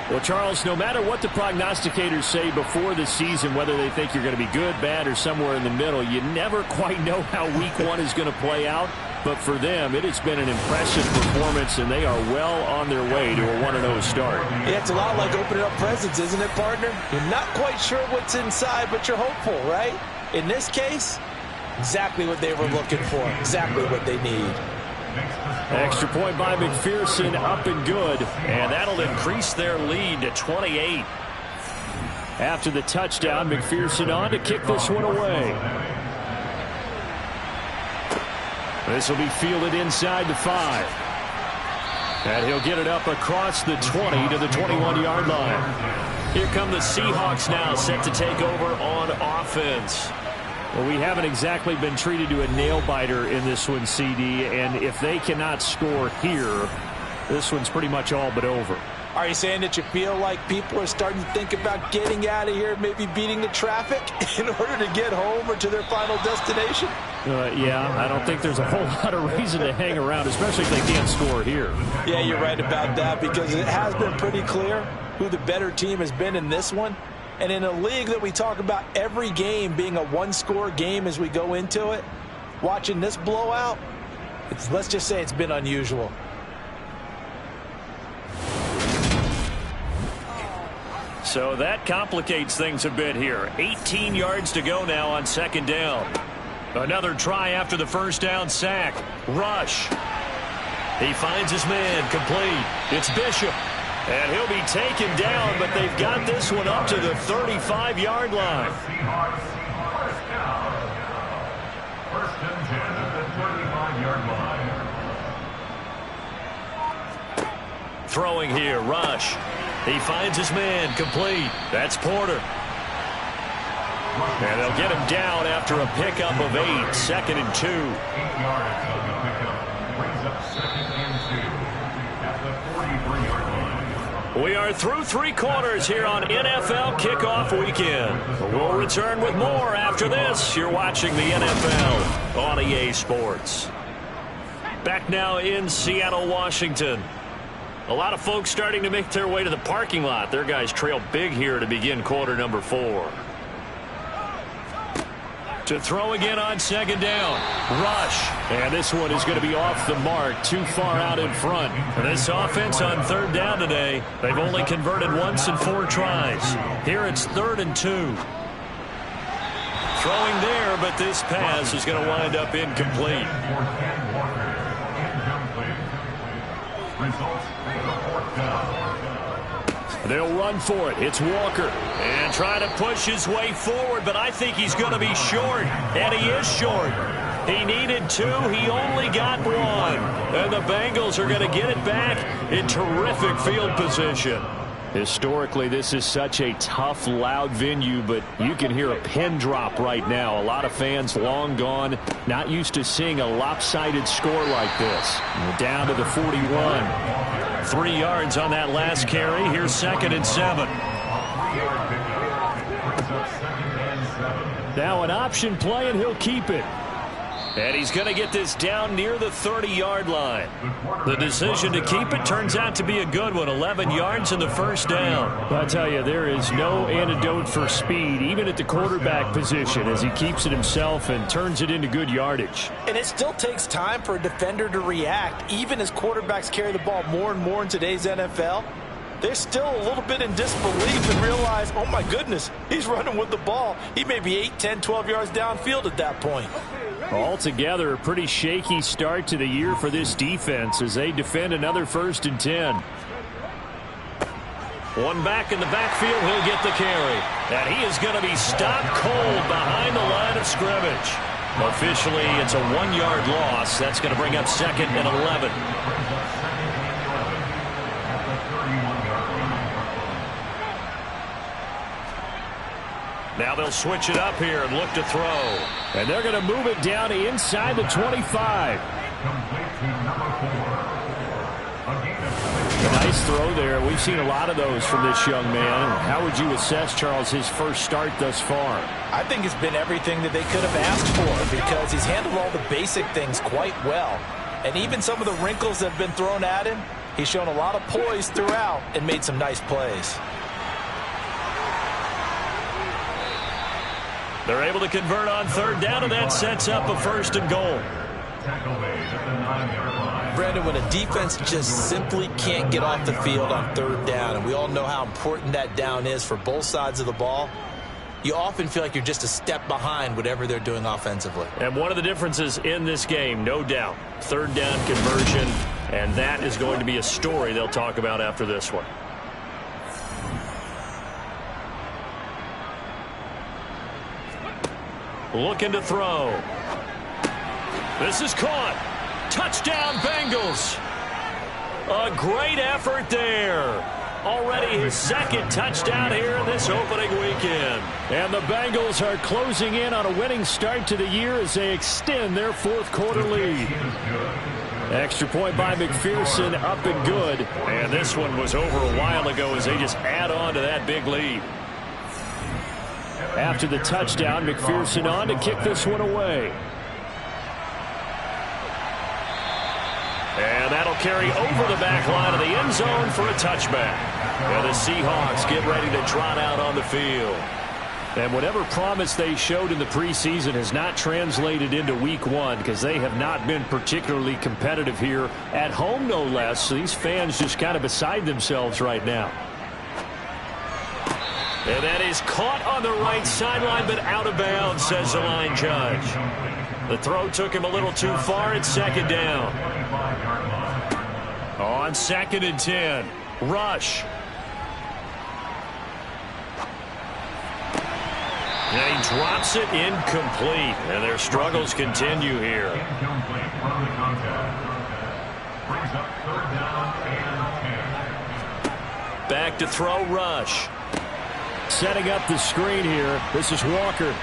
Well, Charles, no matter what the prognosticators say before the season, whether they think you're going to be good, bad, or somewhere in the middle, you never quite know how week 1 is going to play out. But for them, it has been an impressive performance, and they are well on their way to a 1-0 start. Yeah, it's a lot like opening up presents, isn't it, partner? You're not quite sure what's inside, but you're hopeful, right? In this case, exactly what they were looking for, exactly what they need. Extra point by McPherson, up and good. And that'll increase their lead to 28. After the touchdown, McPherson on to kick this one away. This will be fielded inside the 5. And he'll get it up across the 20 to the 21-yard line. Here come the Seahawks now, set to take over on offense. Well, we haven't exactly been treated to a nail-biter in this one, CD, and if they cannot score here, this one's pretty much all but over. Are you saying that you feel like people are starting to think about getting out of here, maybe beating the traffic in order to get home or to their final destination? Yeah, I don't think there's a whole lot of reason to hang around, especially if they can't score here. Yeah, you're right about that, because it has been pretty clear who the better team has been in this one. And in a league that we talk about every game being a one-score game as we go into it, watching this blowout, let's just say it's been unusual. So that complicates things a bit here. 18 yards to go now on second down. Another try after the first down sack. Rush. He finds his man, complete. It's Bishop. And he'll be taken down, but they've got this one up to the 35-yard line. Seahawks, first down. First and 10 at the 35-yard line. Throwing here, Rush. He finds his man, complete. That's Porter. And they'll get him down after a pickup of 8, 2nd and 2. 8 yards on the pickup. Brings up 2nd and 2 at the 43-yard line. We are through 3 quarters here on NFL Kickoff Weekend. We'll return with more after this. You're watching the NFL on EA Sports. Back now in Seattle, Washington. A lot of folks starting to make their way to the parking lot. Their guys trail big here to begin quarter number 4. To throw again on second down. Rush. And this one is going to be off the mark, too far out in front. This offense on third down today, they've only converted once in 4 tries. Here it's 3rd and 2. Throwing there, but this pass is going to wind up incomplete. Results, the 4th down. They'll run for it. It's Walker. And trying to push his way forward, but I think he's going to be short. And he is short. He needed 2. He only got 1. And the Bengals are going to get it back in terrific field position. Historically, this is such a tough, loud venue, but you can hear a pin drop right now. A lot of fans long gone, not used to seeing a lopsided score like this. Down to the 41. 3 yards on that last carry. Here's 2nd and 7. Now an option play, and he'll keep it. And he's going to get this down near the 30-yard line. The decision to keep it turns out to be a good one. 11 yards in the first down. I tell you, there is no antidote for speed, even at the quarterback position, as he keeps it himself and turns it into good yardage. And it still takes time for a defender to react, even as quarterbacks carry the ball more and more in today's NFL. They're still a little bit in disbelief and realize, oh my goodness, he's running with the ball. He may be 8, 10, 12 yards downfield at that point. Altogether, a pretty shaky start to the year for this defense as they defend another 1st and 10. One back in the backfield, he'll get the carry. And he is going to be stopped cold behind the line of scrimmage. Officially, it's a 1-yard loss. That's going to bring up 2nd and 11. Now they'll switch it up here and look to throw. And they're going to move it down inside the 25. A nice throw there. We've seen a lot of those from this young man. How would you assess, Charles, his first start thus far? I think it's been everything that they could have asked for because he's handled all the basic things quite well. And even some of the wrinkles that have been thrown at him, he's shown a lot of poise throughout and made some nice plays. They're able to convert on third down, and that sets up a 1st and goal. Brandon, when a defense just simply can't get off the field on third down, and we all know how important that down is for both sides of the ball, you often feel like you're just a step behind whatever they're doing offensively. And one of the differences in this game, no doubt, third down conversion, and that is going to be a story they'll talk about after this one. Looking to throw. This is caught. Touchdown, Bengals. A great effort there. Already his 2nd touchdown here in this opening weekend. And the Bengals are closing in on a winning start to the year as they extend their 4th quarter lead. Extra point by McPherson, up and good. And this one was over a while ago as they just add on to that big lead. After the touchdown, McPherson on to kick this one away. And that'll carry over the back line of the end zone for a touchback. And the Seahawks get ready to trot out on the field. And whatever promise they showed in the preseason has not translated into week 1 because they have not been particularly competitive here at home, no less. So these fans just kind of beside themselves right now. And that is caught on the right sideline, but out of bounds, says the line judge. The throw took him a little too far. It's second down. On 2nd and 10, rush. And he drops it incomplete. And their struggles continue here. Incomplete from the contact. Brings up 3rd down and 10. Back to throw, rush. Setting up the screen here. This is Walker.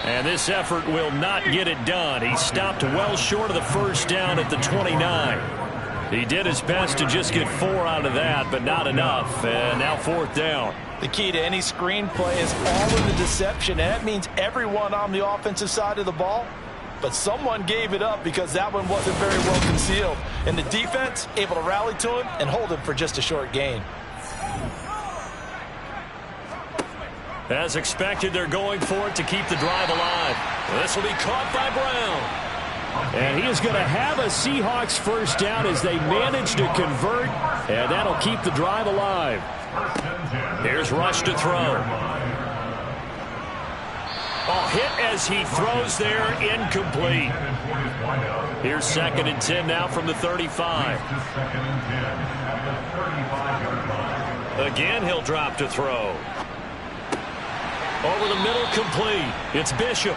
And this effort will not get it done. He stopped well short of the first down at the 29. He did his best to just get 4 out of that, but not enough. And now 4th down. The key to any screenplay is all in the deception, and that means everyone on the offensive side of the ball. But someone gave it up because that one wasn't very well concealed. And the defense able to rally to him and hold him for just a short gain. As expected, they're going for it to keep the drive alive. This will be caught by Brown. And he is going to have a Seahawks first down as they manage to convert, and that'll keep the drive alive. Here's Rush to throw. Oh, hit as he throws there, incomplete. Here's 2nd and 10 now from the 35. Again, he'll drop to throw. Over the middle, complete. It's Bishop.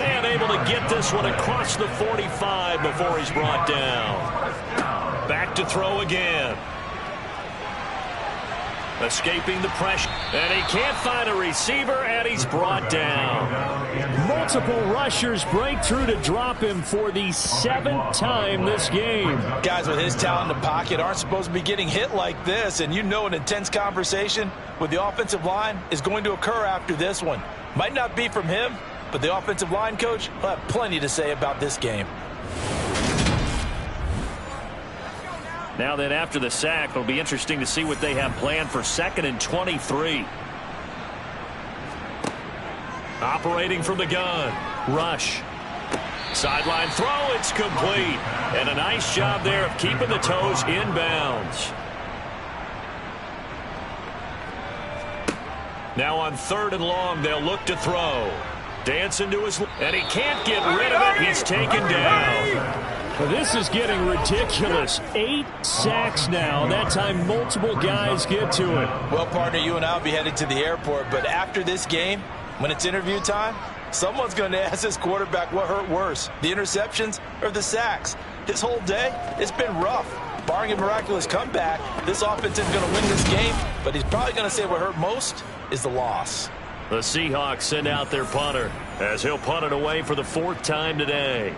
And able to get this one across the 45 before he's brought down. Back to throw again. Escaping the pressure. And he can't find a receiver, and he's brought down. Multiple rushers break through to drop him for the 7th time this game. Guys with his talent in the pocket aren't supposed to be getting hit like this, and you know an intense conversation with the offensive line is going to occur after this one. Might not be from him, but the offensive line coach will have plenty to say about this game. Now then, after the sack, it'll be interesting to see what they have planned for 2nd and 23. Operating from the gun. Rush. Sideline throw. It's complete. And a nice job there of keeping the toes inbounds. Now on 3rd and long, they'll look to throw. Dancing to his... And he can't get rid of it. He's taken down. This is getting ridiculous. 8 sacks now. That time multiple guys get to it. Well, partner, you and I will be headed to the airport, but after this game, when it's interview time, someone's going to ask this quarterback what hurt worse, the interceptions or the sacks. His whole day, it's been rough. Barring a miraculous comeback, this offense isn't going to win this game, but he's probably going to say what hurt most is the loss. The Seahawks send out their punter as he'll punt it away for the 4th time today.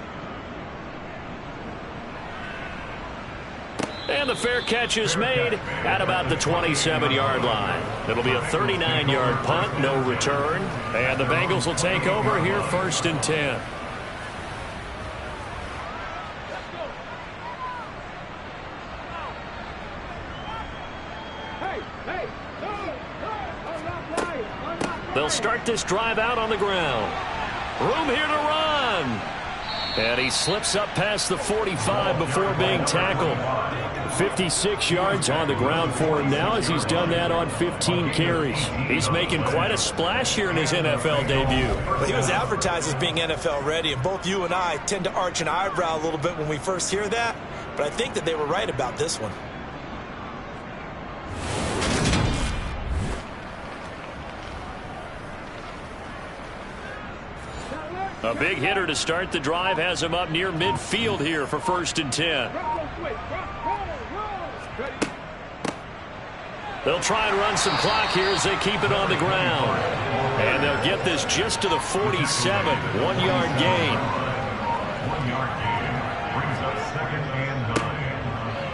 And the fair catch is made at about the 27-yard line. It'll be a 39-yard punt, no return. And the Bengals will take over here 1st and 10. They'll start this drive out on the ground. Room here to run. And he slips up past the 45 before being tackled. 56 yards on the ground for him now as he's done that on 15 carries. He's making quite a splash here in his NFL debut. Well, he was advertised as being NFL ready, and both you and I tend to arch an eyebrow a little bit when we first hear that, but I think that they were right about this one. A big hitter to start the drive has him up near midfield here for 1st and 10. They'll try and run some clock here as they keep it on the ground. And they'll get this just to the 47. 1-yard gain. 1-yard gain. Brings up 2nd and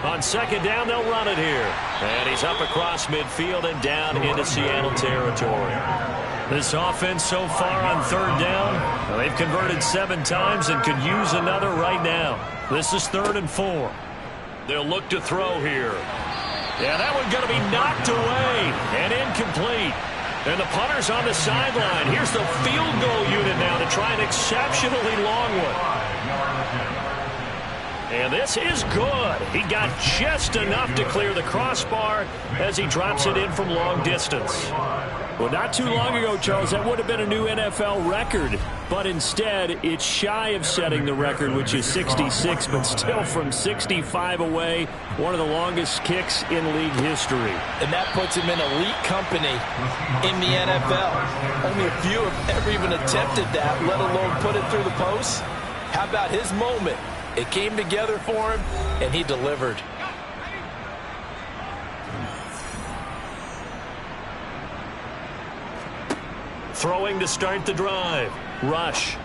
9. On 2nd down, they'll run it here. And he's up across midfield and down into Seattle territory. This offense so far on 3rd down, they've converted 7 times and could use another right now. This is 3rd and 4. They'll look to throw here. Yeah, that one's going to be knocked away and incomplete. And the punter's on the sideline. Here's the field goal unit now to try an exceptionally long one. And this is good. He got just enough to clear the crossbar as he drops it in from long distance. Well, not too long ago, Charles, that would have been a new NFL record. But instead, it's shy of setting the record, which is 66, but still from 65 away, one of the longest kicks in league history. And that puts him in elite company in the NFL. Only a few have ever even attempted that, let alone put it through the post. How about his moment? It came together for him, and he delivered. Throwing to start the drive. Rush.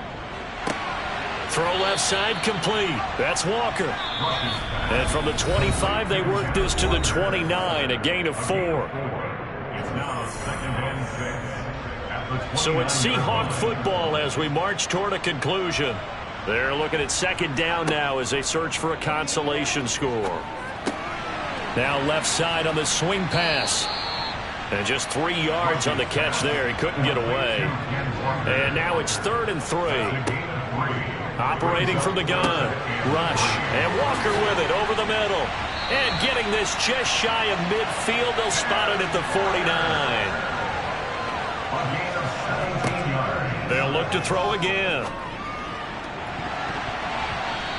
Throw left side complete. That's Walker. And from the 25, they work this to the 29, a gain of 4. It's now 2nd and 6. So it's Seahawk football as we march toward a conclusion. They're looking at 2nd down now as they search for a consolation score. Now left side on the swing pass. And just 3 yards on the catch there. He couldn't get away. And now it's 3rd and 3. Operating from the gun. Rush. And Walker with it over the middle. And getting this just shy of midfield. They'll spot it at the 49. They'll look to throw again.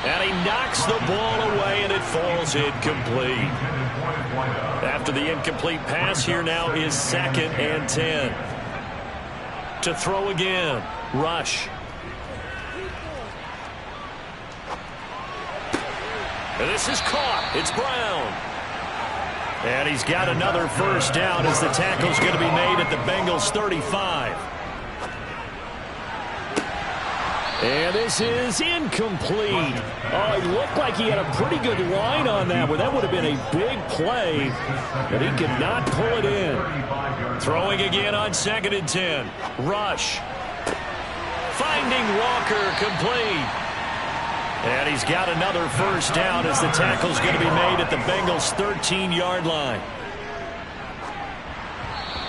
And he knocks the ball away, and it falls incomplete. After the incomplete pass, here now is 2nd and 10. To throw again. Rush. And this is caught. It's Brown. And he's got another first down as the tackle's going to be made at the Bengals 35. And this is incomplete. Oh, it looked like he had a pretty good line on that one. That would have been a big play, but he could not pull it in. Throwing again on 2nd and 10. Rush. Finding Walker complete. And he's got another first down as the tackle's going to be made at the Bengals 13-yard line.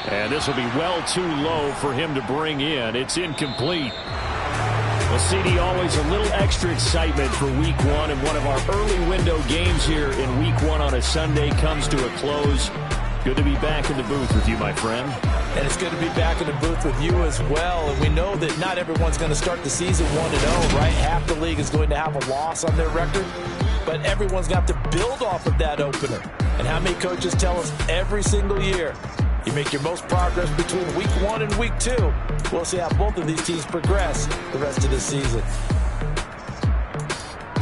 And this will be well too low for him to bring in. It's incomplete. Well, CD, always a little extra excitement for Week 1, and one of our early window games here in Week 1 on a Sunday comes to a close. Good to be back in the booth with you, my friend. And it's good to be back in the booth with you as well. And we know that not everyone's going to start the season 1-0, right? Half the league is going to have a loss on their record. But everyone's going to have to build off of that opener. And how many coaches tell us every single year, you make your most progress between Week 1 and Week 2. We'll see how both of these teams progress the rest of the season.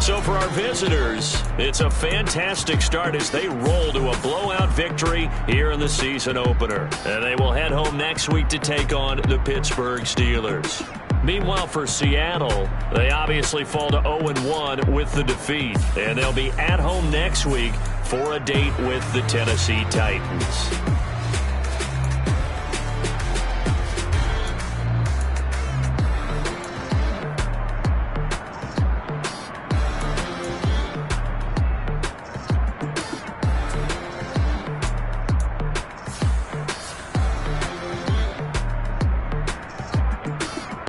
So for our visitors, it's a fantastic start as they roll to a blowout victory here in the season opener. And they will head home next week to take on the Pittsburgh Steelers. Meanwhile, for Seattle, they obviously fall to 0-1 with the defeat. And they'll be at home next week for a date with the Tennessee Titans.